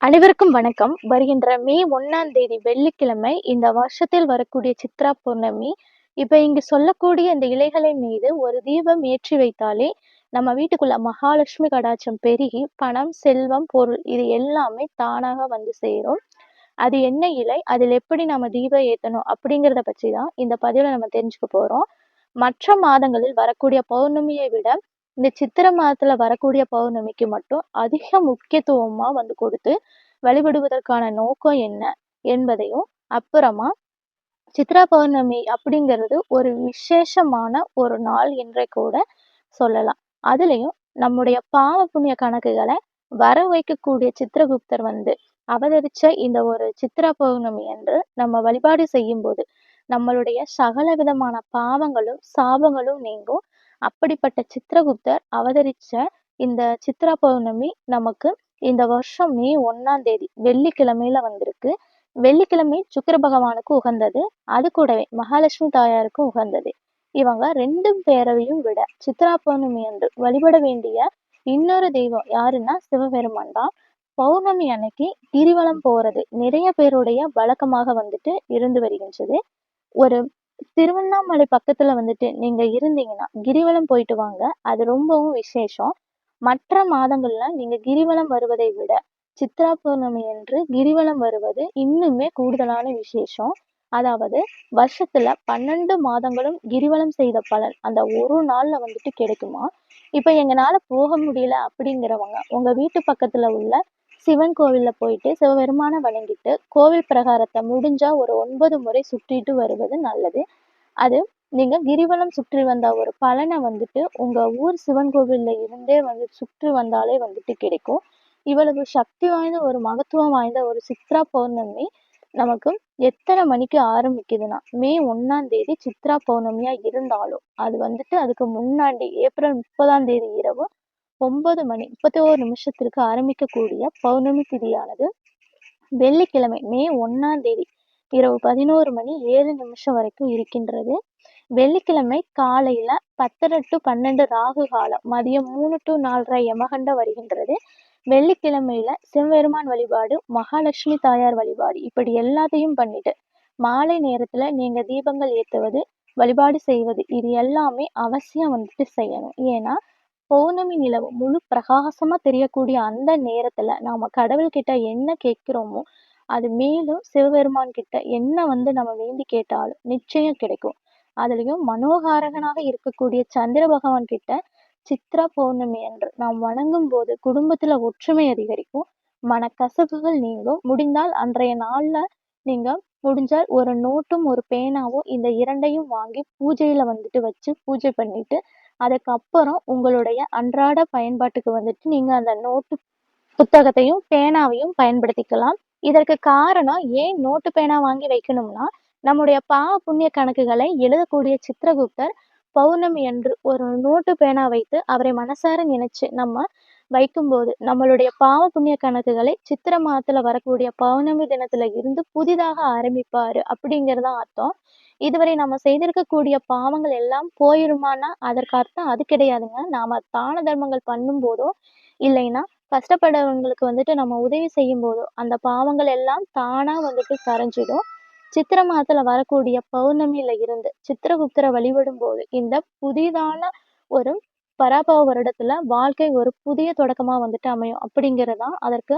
அனைவருக்கும் வணக்கம். வருகின்ற மே 1ஆம் தேதி வெள்ளிக்கிழமை இந்த வருஷத்தில் வரக்கூடிய சித்ரா பௌர்ணமி. இப்ப இங்கு சொல்லக்கூடிய இந்த இலைகளின் மீது ஒரு தீபம் ஏற்றி வைத்தாலே, நம்ம வீட்டுக்குள்ள மகாலட்சுமி கடாட்சம் பெருகி, பணம், செல்வம், பொருள் இது எல்லாமே தானாக வந்து சேரும். அது என்ன இலை? அதில் எப்படி நம்ம தீபம் ஏத்தணும்? அப்படிங்கிறத பற்றி தான் இந்த பதிவுல நம்ம தெரிஞ்சுக்க போறோம். மற்ற மாதங்களில் வரக்கூடிய பௌர்ணமியை விட, இந்த சித்திரை மாதத்துல வரக்கூடிய பௌர்ணமிக்கு மட்டும் அதிக முக்கியத்துவமா வந்து கொடுத்து, வழிபடுவதற்கான நோக்கம் என்ன? என்பதையும், அப்புறமா சித்ரா பௌர்ணமி அப்படிங்கிறது ஒரு விசேஷமான ஒரு நாள் என்றே கூட சொல்லலாம். அதுலயும் நம்முடைய பாவ புண்ணிய கணக்குகள வர வைக்கக்கூடிய சித்ரகுப்தர் வந்து அவதரிச்ச இந்த ஒரு சித்ரா பௌர்ணமி அன்று நம்ம வழிபாடு செய்யும்போது, நம்மளுடைய சகல விதமான பாவங்களும், சாபங்களும் நீங்கும். அப்படிப்பட்ட சித்ரகுப்தர் அவதரிச்ச இந்த சித்ரா பௌர்ணமி நமக்கு இந்த வருஷம் மே 1ஆம் தேதி வெள்ளிக்கிழமையில வந்திருக்கு. வெள்ளிக்கிழமை சுக்கிர பகவானுக்கு உகந்தது. அது கூடவே மகாலட்சுமி தாயாருக்கும் உகந்தது. இவங்க 2 பேரையும் விட சித்ரா பௌர்ணமி அன்று வழிபட வேண்டிய இன்னொரு தெய்வம் யாருன்னா சிவபெருமான் தான். பௌர்ணமி அன்னைக்கு கிரிவலம் போறது நிறைய பேருடைய வழக்கமாக வந்துட்டு இருந்து வருகின்றது. ஒரு திருவண்ணாமலை பக்கத்துல வந்துட்டு நீங்க இருந்தீங்கன்னா கிரிவலம் போயிட்டு வாங்க. அது ரொம்பவும் விசேஷம். மற்ற மாதங்கள்ல நீங்க கிரிவலம் வருவதை விட சித்ரா பௌர்ணமி அன்று கிரிவலம் வருவது இன்னுமே கூடுதலான விசேஷம். அதாவது வருஷத்துல 12 மாதங்களும் கிரிவலம் செய்த பலன் அந்த ஒரு நாள்ல வந்துட்டு கிடைக்குமா. இப்ப எங்கனால போக முடியல அப்படிங்கிறவங்க உங்க வீட்டு பக்கத்துல உள்ள சிவன் கோவில்ல போயிட்டு சிவபெருமான வணங்கிட்டு கோவில் பிரகாரத்தை முடிஞ்சா ஒரு 9 முறை சுற்றிட்டு வருவது நல்லது. அது நீங்க கிரிவலம் சுற்றி வந்த ஒரு பலனை வந்துட்டு உங்க ஊர் சிவன் கோவில்ல இருந்தே வந்து சுற்றி வந்தாலே வந்துட்டு கிடைக்கும். இவ்வளவு சக்தி வாய்ந்த ஒரு மகத்துவம் வாய்ந்த ஒரு சித்ரா பௌர்ணமி நமக்கு எத்தனை மணிக்கு ஆரம்பிக்குதுன்னா மே 1ஆம் தேதி சித்ரா பௌர்ணமியா இருந்தாலும் அது வந்துட்டு அதுக்கு முன்னாடி ஏப்ரல் 30ஆம் தேதி இரவு 9 மணி 31 நிமிஷத்திற்கு ஆரம்பிக்கக்கூடிய பௌர்ணமி திதியானது வெள்ளிக்கிழமை மே 1ஆம் தேதி இரவு 11 மணி 7 நிமிஷம் வரைக்கும் இருக்கின்றது. வெள்ளிக்கிழமை காலையில 10 to 12 ராகு காலம், மதியம் 3 to 4:30 யமகண்டம் வருகின்றது. வெள்ளிக்கிழமையில சிவபெருமான் வழிபாடு, மகாலட்சுமி தாயார் வழிபாடு இப்படி எல்லாத்தையும் பண்ணிட்டு மாலை நேரத்துல நீங்க தீபங்கள் ஏத்துவது, வழிபாடு செய்வது இது எல்லாமே அவசியம் வந்துட்டு செய்யணும். ஏன்னா பௌர்ணமி நிலவு முழு பிரகாசமா தெரியக்கூடிய அந்த நேரத்துல நாம கடவுள்கிட்ட என்ன கேட்கிறோமோ அது மேலும் சிவபெருமான் கிட்ட என்ன வந்து நம்ம வேண்டி கேட்டாலும் நிச்சயம் கிடைக்கும். அதுலயும் மனோகாரகனாக இருக்கக்கூடிய சந்திர பகவான் கிட்ட சித்ரா பௌர்ணமி அன்று நாம் வணங்கும் போது குடும்பத்துல ஒற்றுமை அதிகரிக்கும், மனக்கசப்புகள் நீங்கும். முடிந்தால் அன்றைய நாள்ல நீங்க முடிஞ்சால் ஒரு நோட்டும் ஒரு பேனாவும் இந்த இரண்டையும் வாங்கி பூஜையில வந்துட்டு வச்சு பூஜை பண்ணிட்டு அதுக்கப்புறம் உங்களுடைய அன்றாட பயன்பாட்டுக்கு வந்துட்டு நீங்க அந்த நோட்டு புத்தகத்தையும் பேனாவையும் பயன்படுத்திக்கலாம். இதற்கு காரணம் ஏன் நோட்டு பேனா வாங்கி வைக்கணும்னா, நம்முடைய பாவ புண்ணிய கணக்குகளை எழுதக்கூடிய சித்ரகுப்தர் பௌர்ணமி அன்று ஒரு நோட்டு பேனா வைத்து அவரை மனசார நினைச்சு நம்ம வைக்கும்போது நம்மளுடைய பாவ புண்ணிய கணக்குகளை சித்திரை மாதத்துல வரக்கூடிய பௌர்ணமி தினத்துல இருந்து புதிதாக ஆரம்பிப்பாரு அப்படிங்கிறதான் அர்த்தம். இதுவரை நம்ம செய்திருக்கக்கூடிய பாவங்கள் எல்லாம் போயிருமானா அதற்கு அர்த்தம் அது கிடையாதுங்க. நாம தான தர்மங்கள் பண்ணும் போதோ இல்லைன்னா கஷ்டப்படுறவங்களுக்கு வந்துட்டு நம்ம உதவி செய்யும் போதோ அந்த பாவங்கள் எல்லாம் தானா வந்துட்டு கரைஞ்சிடும். சித்திரை மாதத்துல வரக்கூடிய பௌர்ணமியில இருந்து சித்திரகுப்தரை வழிபடும் போது இந்த புதிதான ஒரு பராபவ வருடத்துல வாழ்க்கை ஒரு புதிய தொடக்கமா வந்துட்டு அமையும் அப்படிங்கிறதான் அதற்கு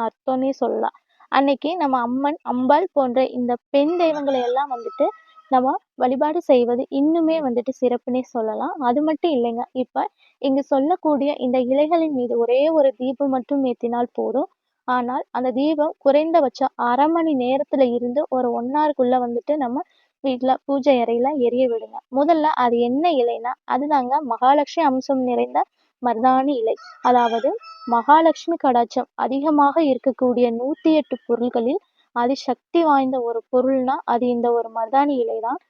அர்த்தம்னே சொல்லலாம். அன்னைக்கு நம்ம அம்மன், அம்பாள் போன்ற இந்த பெண் தெய்வங்களை எல்லாம் வந்துட்டு நம்ம வழிபாடு செய்வது இன்னுமே வந்துட்டு சிறப்புன்னே சொல்லலாம். அது மட்டும் இல்லைங்க. இப்ப இங்கு சொல்லக்கூடிய இந்த இலைகளின் மீது ஒரே ஒரு தீபம் மட்டும் ஏத்தினால் போதும். ஆனால் அந்த தீபம் குறைந்தபட்சம் 1/2 மணி நேரத்துல இருந்து ஒரு 1 ஹவர்க்குள்ள வந்துட்டு நம்ம வீட்ல பூஜை அறையில எரிய விடுங்க. முதல்ல அது என்ன இலைன்னா, அதுதாங்க மகாலட்சுமி அம்சம் நிறைந்த மருதாணி இலை. அதாவது மகாலட்சுமி கடாட்சம் அதிகமாக இருக்கக்கூடிய 108 பொருள்களில் அதிசக்தி வாய்ந்த ஒரு பொருள்னா அது இந்த ஒரு மருதாணி இலைதான்.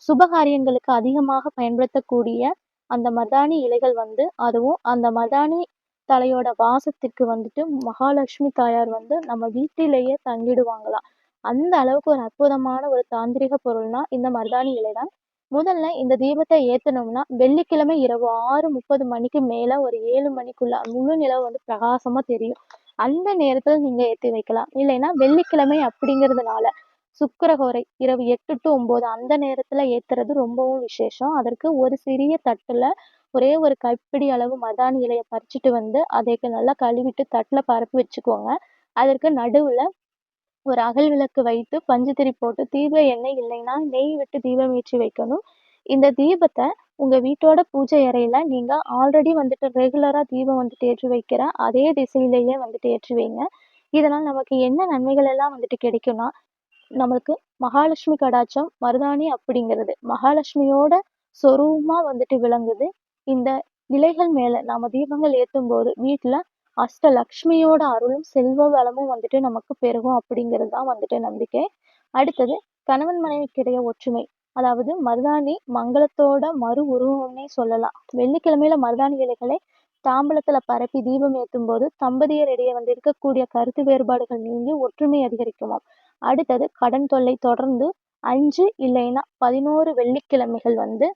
சுபகாரியங்களுக்கு அதிகமாக பயன்படுத்தக்கூடிய அந்த மருதாணி இலைகள் வந்து அதுவும் அந்த மருதாணி தலையோட வாசத்திற்கு வந்துட்டு மகாலட்சுமி தாயார் வந்து நம்ம வீட்டிலேயே தங்கிடுவாங்களாம். அந்த அளவுக்கு ஒரு அற்புதமான ஒரு தாந்திரிக பொருள்னா இந்த மருதாணி இலைதான். முதல்ல இந்த தீபத்தை ஏத்தணும்னா வெள்ளிக்கிழமை இரவு 6:30 மணிக்கு மேல ஒரு 7 மணிக்குள்ள முழு நிலவு வந்து பிரகாசமா தெரியும். அந்த நேரத்துல நீங்க ஏத்தி வைக்கலாம். இல்லைன்னா வெள்ளிக்கிழமை அப்படிங்கிறதுனால சுக்கிரஹோரை இரவு 8 to 9 அந்த நேரத்துல ஏத்துறது ரொம்பவும் விசேஷம். அதற்கு ஒரு சிறிய தட்டுல ஒரே ஒரு கைப்பிடி அளவு மருதாணி இலைய பறிச்சுட்டு வந்து, அதை நல்லா கழுவிட்டு தட்டுல பரப்பி வச்சுக்கோங்க. அதற்கு நடுவுல ஒரு அகல் விளக்கு வைத்து பஞ்சுத்திரி போட்டு தீப எண்ணெய் இல்லைன்னா நெய் விட்டு தீபம் ஏற்றி வைக்கணும். இந்த தீபத்த உங்க வீட்டோட பூஜை அறையில நீங்க ஆல்ரெடி வந்துட்டு ரெகுலரா தீபம் வந்துட்டு ஏற்றி வைக்கிற அதே திசையிலேயே வந்துட்டு ஏற்றி வைங்க. இதனால நமக்கு என்ன நன்மைகள் எல்லாம் வந்துட்டு கிடைக்கும்னா, நம்மளுக்கு மகாலட்சுமி கடாட்சம், மருதாணி அப்படிங்கிறது மகாலட்சுமியோட சொரூபமா வந்துட்டு விளங்குது. இந்த இலைகள் மேல நாம தீபங்கள் ஏத்தும்போது வீட்ல அஷ்டலக்ஷ்மியோட அருளும், செல்வ வளமும் வந்துட்டு நமக்கு பெருகும் அப்படிங்கிறது தான் வந்துட்டு நம்பிக்கை. அடுத்தது கணவன் மனைவிக்கிடையே ஒற்றுமை. அதாவது மருதாணி மங்களத்தோட மறு உருவம்னே சொல்லலாம். வெள்ளிக்கிழமையில மருதாணி இலைகளை தாம்பலத்துல பரப்பி தீபம் ஏத்தும்போது தம்பதியர் இடையே வந்து இருக்கக்கூடிய கருத்து வேறுபாடுகள் நீங்கி ஒற்றுமை அதிகரிக்குமாம். அடுத்தது கடன் தொல்லை தொடர்ந்து 5 இல்லைன்னா 11 வெள்ளிக்கிழமைகள் வந்து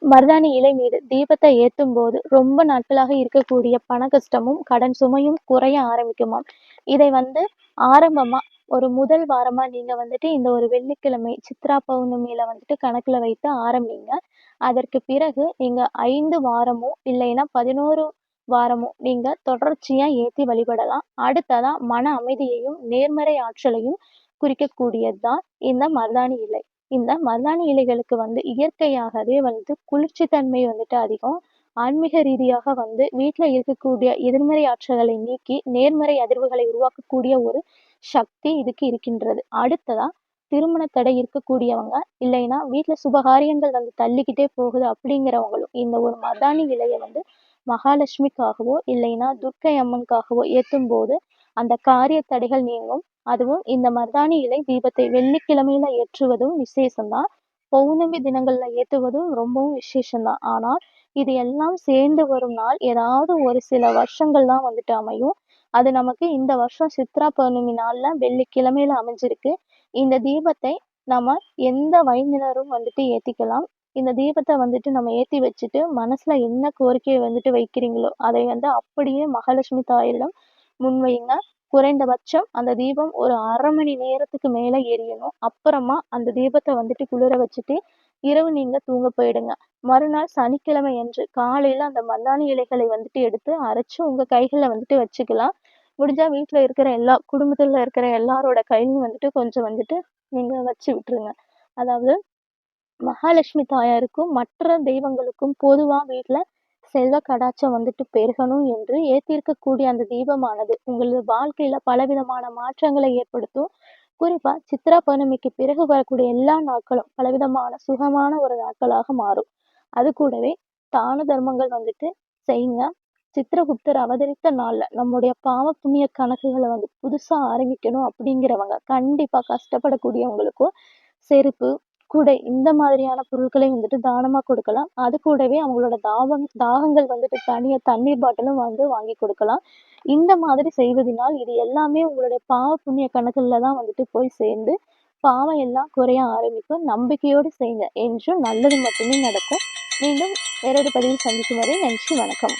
மருதாணி இலை மீது தீபத்தை ஏத்தும்போது ரொம்ப நாட்களாக இருக்கக்கூடிய பண கஷ்டமும் கடன் சுமையும் குறைய ஆரம்பிக்குமாம். இதை வந்து ஆரம்பமா ஒரு முதல் வாரமா நீங்க வந்துட்டு இந்த ஒரு வெள்ளிக்கிழமை சித்ரா பௌர்ணமியில வந்துட்டு கணக்குல வைத்து ஆரம்பிங்க. அதற்கு பிறகு நீங்க 5 வாரமோ இல்லைன்னா 11 வாரமோ நீங்க தொடர்ச்சியா ஏத்தி வழிபடலாம். அடுத்ததா மன அமைதியையும் நேர்மறை ஆற்றலையும் குறிக்கக்கூடியதுதான் இந்த மருதாணி இலை. இந்த மருதாணி இலைகளுக்கு வந்து இயற்கையாகவே வந்து குளிர்ச்சி தன்மை வந்துட்டு அதிகம். ஆன்மீக ரீதியாக வந்து வீட்ல இருக்கக்கூடிய எதிர்மறை ஆற்றல்களை நீக்கி நேர்மறை அதிர்வுகளை உருவாக்கக்கூடிய ஒரு சக்தி இதுக்கு இருக்கின்றது. அடுத்ததா திருமண தடை இருக்கக்கூடியவங்க இல்லைன்னா வீட்ல சுபகாரியங்கள் வந்து தள்ளிக்கிட்டே போகுது அப்படிங்கிறவங்களும் இந்த ஒரு மருதாணி இலைய வந்து மகாலட்சுமிக்காகவோ இல்லைன்னா துர்க்கை அம்மனுக்காகவோ ஏத்தும் போது அந்த காரிய தடைகள் நீங்கும். அதுவும் இந்த மருதாணி இலை தீபத்தை வெள்ளிக்கிழமையில ஏற்றுவதும் விசேஷம்தான். பௌர்ணமி தினங்கள்ல ஏத்துவதும் ரொம்பவும் விசேஷம்தான். ஆனால் இது எல்லாம் சேர்ந்து வரும் நாள் ஏதாவது ஒரு சில வருஷங்கள் தான் வந்துட்டு அமையும். அது நமக்கு இந்த வருஷம் சித்ரா பௌர்ணமி நாள்ல வெள்ளிக்கிழமையில அமைஞ்சிருக்கு. இந்த தீபத்தை நம்ம எந்த வயதினரும் வந்துட்டு ஏத்திக்கலாம். இந்த தீபத்தை வந்துட்டு நம்ம ஏத்தி வச்சுட்டு மனசுல என்ன கோரிக்கையை வந்துட்டு வைக்கிறீங்களோ அதை வந்து அப்படியே மகாலட்சுமி தாயிடம் முன்வைங்க. குறைந்தபட்சம் அந்த தீபம் ஒரு 1/2 மணி நேரத்துக்கு மேல எரியணும். அப்புறமா அந்த தீபத்தை வந்துட்டு குளிர வச்சுட்டு இரவு நீங்க தூங்க போயிடுங்க. மறுநாள் சனிக்கிழமை அன்று காலையில அந்த மருதாணி இலைகளை வந்துட்டு எடுத்து அரைச்சு உங்க கைகள்ல வந்துட்டு வச்சுக்கலாம். முடிஞ்சா வீட்ல இருக்கிற குடும்பத்துல இருக்கிற எல்லாரோட கையிலும் வந்துட்டு கொஞ்சம் வந்துட்டு நீங்க வச்சு விட்டுருங்க. அதாவது மகாலட்சுமி தாயாருக்கும் மற்ற தெய்வங்களுக்கும் பொதுவா வீட்ல செல்வ கடாட்சம் வந்துட்டு பெருகணும் என்று ஏத்திருக்கக்கூடிய அந்த தீபமானது உங்களது வாழ்க்கையில பலவிதமான மாற்றங்களை ஏற்படுத்தும். குறிப்பா சித்ரா பௌர்ணமிக்கு பிறகு வரக்கூடிய எல்லா நாட்களும் பலவிதமான சுகமான ஒரு நாட்களாக மாறும். அது கூடவே தான தர்மங்கள் வந்துட்டு செய்யுங்க. சித்திரகுப்தர் அவதரித்த நாள்ல நம்முடைய பாவ புண்ணிய கணக்குகளை வந்து புதுசா ஆரம்பிக்கணும் அப்படிங்கிறவங்க கண்டிப்பா கஷ்டப்படக்கூடியவங்களுக்கும் செருப்பு, குடை இந்த மாதிரியான பொருட்களை வந்துட்டு தானமா கொடுக்கலாம். அது கூடவே அவங்களோட தாகங்கள் வந்துட்டு தணிய தண்ணீர் பாட்டிலும் வந்து வாங்கி கொடுக்கலாம். இந்த மாதிரி செய்வதினால் இது எல்லாமே உங்களுடைய பாவ புண்ணிய கணக்குல தான் வந்துட்டு போய் சேர்ந்து பாவம் எல்லாம் குறைய ஆரம்பிக்கும். நம்பிக்கையோடு செய்யுங்க. என்றும் நல்லது மட்டுமே நடக்கும். மீண்டும் வேறொரு பதிவில் சந்திக்கும் வரை நன்றி, வணக்கம்.